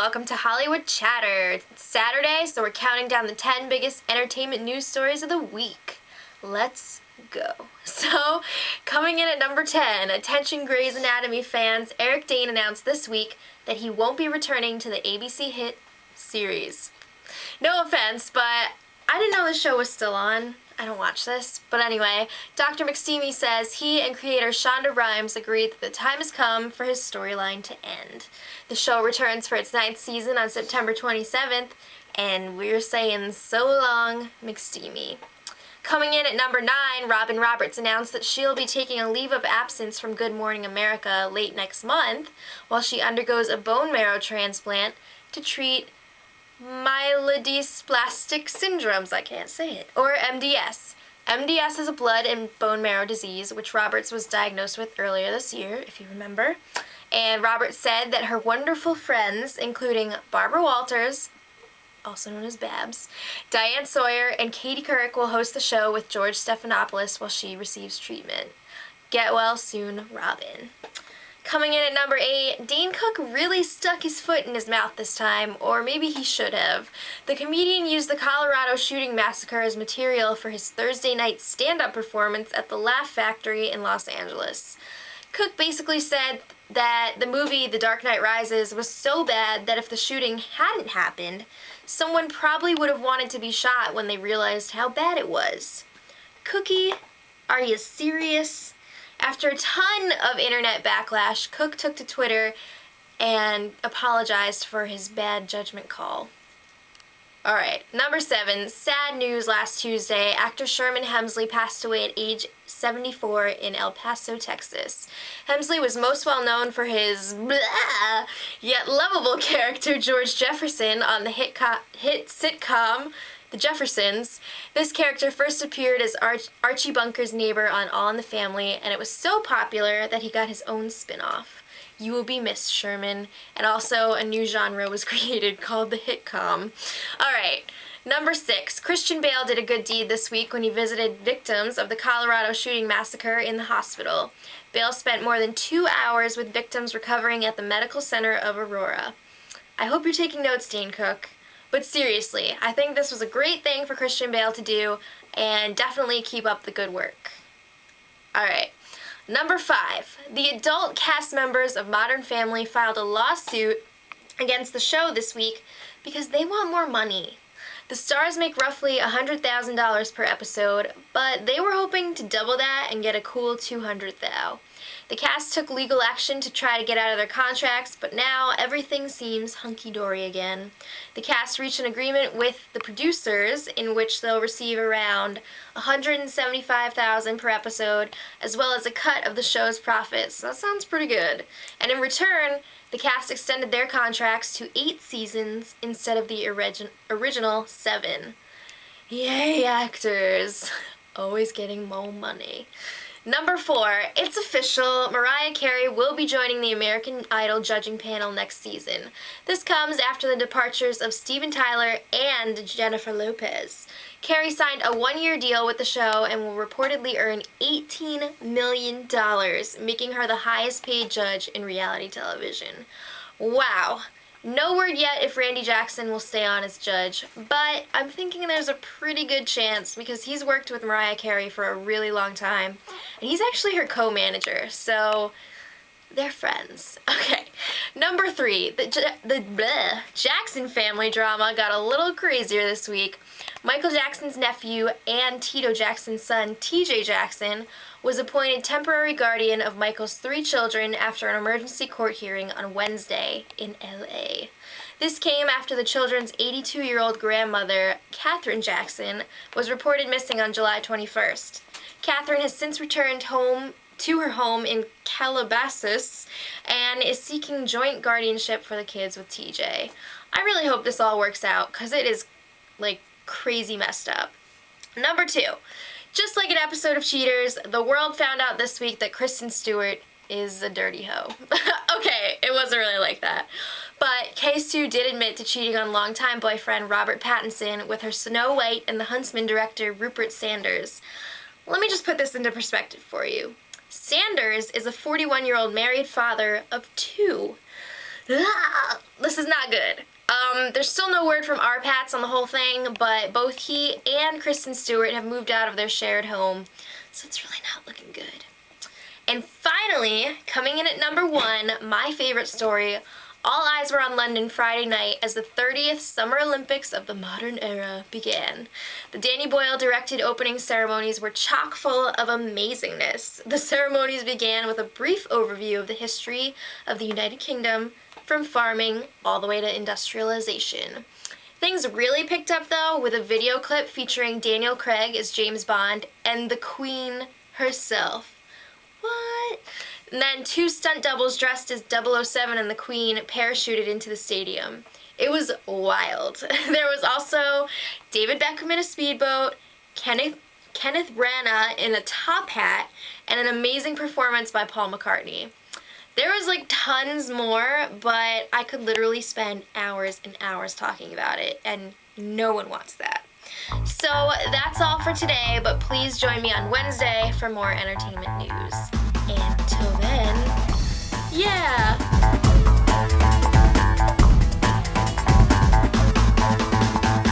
welcome to Hollywood Chatter. It's Saturday, so we're counting down the 10 biggest entertainment news stories of the week. Let's go. So, coming in at number 10, attention Grey's Anatomy fans, Eric Dane announced this week that he won't be returning to the ABC hit series. No offense, but I didn't know the show was still on. I don't watch this. But anyway, Dr. McSteamy says he and creator Shonda Rhimes agreed that the time has come for his storyline to end. The show returns for its 9th season on September 27th, and we're saying so long, McSteamy. Coming in at number 9, Robin Roberts announced that she'll be taking a leave of absence from Good Morning America late next month while she undergoes a bone marrow transplant to treat myelodysplastic syndromes, I can't say it, or MDS. MDS is a blood and bone marrow disease, which Roberts was diagnosed with earlier this year, if you remember. And Roberts said that her wonderful friends, including Barbara Walters, also known as Babs, Diane Sawyer, and Katie Couric will host the show with George Stephanopoulos while she receives treatment. Get well soon, Robin. Coming in at number 8, Dane Cook really stuck his foot in his mouth this time, or maybe he should have. The comedian used the Colorado shooting massacre as material for his Thursday night stand-up performance at the Laugh Factory in Los Angeles. Cook basically said that the movie The Dark Knight Rises was so bad that if the shooting hadn't happened, someone probably would have wanted to be shot when they realized how bad it was. Cookie, are you serious? After a ton of internet backlash, Cook took to Twitter and apologized for his bad judgment call. Alright, number 7, sad news last Tuesday. Actor Sherman Hemsley passed away at age 74 in El Paso, Texas. Hemsley was most well known for his blah, yet lovable character George Jefferson on the hit sitcom The Jeffersons. This character first appeared as Archie Bunker's neighbor on All in the Family, and it was so popular that he got his own spin-off. You will be missed, Sherman. And also a new genre was created called the hitcom. Alright, number 6. Christian Bale did a good deed this week when he visited victims of the Colorado shooting massacre in the hospital. Bale spent more than 2 hours with victims recovering at the Medical Center of Aurora. I hope you're taking notes, Dane Cook. But seriously, I think this was a great thing for Christian Bale to do, and definitely keep up the good work. Alright, number 5. The adult cast members of Modern Family filed a lawsuit against the show this week because they want more money. The stars make roughly $100,000 per episode, but they were hoping to double that and get a cool $200,000. The cast took legal action to try to get out of their contracts, but now everything seems hunky-dory again. The cast reached an agreement with the producers in which they'll receive around $175,000 per episode, as well as a cut of the show's profits. That sounds pretty good. And in return, the cast extended their contracts to 8 seasons instead of the original 7. Yay, actors! Always getting more money. Number 4, it's official. Mariah Carey will be joining the American Idol judging panel next season. This comes after the departures of Steven Tyler and Jennifer Lopez. Carey signed a 1-year deal with the show and will reportedly earn $18 million, making her the highest paid judge in reality television. Wow. No word yet if Randy Jackson will stay on as judge, but I'm thinking there's a pretty good chance because he's worked with Mariah Carey for a really long time, and he's actually her co-manager, so they're friends. Okay, number 3, the Jackson family drama got a little crazier this week. Michael Jackson's nephew and Tito Jackson's son, TJ Jackson, was appointed temporary guardian of Michael's 3 children after an emergency court hearing on Wednesday in LA. This came after the children's 82-year-old grandmother, Katherine Jackson, was reported missing on July 21st. Katherine has since returned home to her home in Calabasas and is seeking joint guardianship for the kids with TJ. I really hope this all works out because it is, like, crazy messed up. Number 2. Just like an episode of Cheaters, the world found out this week that Kristen Stewart is a dirty hoe. Okay, it wasn't really like that. But K-Stu did admit to cheating on longtime boyfriend Robert Pattinson with her Snow White and the Huntsman director Rupert Sanders. Let me just put this into perspective for you. Sanders is a 41-year-old married father of 2. This is not good. There's still no word from our Pats on the whole thing, but both he and Kristen Stewart have moved out of their shared home, so it's really not looking good. And finally, coming in at number 1, my favorite story, all eyes were on London Friday night as the 30th Summer Olympics of the modern era began. The Danny Boyle-directed opening ceremonies were chock full of amazingness. The ceremonies began with a brief overview of the history of the United Kingdom, from farming all the way to industrialization. Things really picked up, though, with a video clip featuring Daniel Craig as James Bond and the Queen herself. What? And then 2 stunt doubles dressed as 007 and the Queen parachuted into the stadium. It was wild. There was also David Beckham in a speedboat, Kenneth Branagh in a top hat, and an amazing performance by Paul McCartney. There was like tons more, but I could literally spend hours and hours talking about it, and no one wants that. So that's all for today, but please join me on Wednesday for more entertainment news. And until then,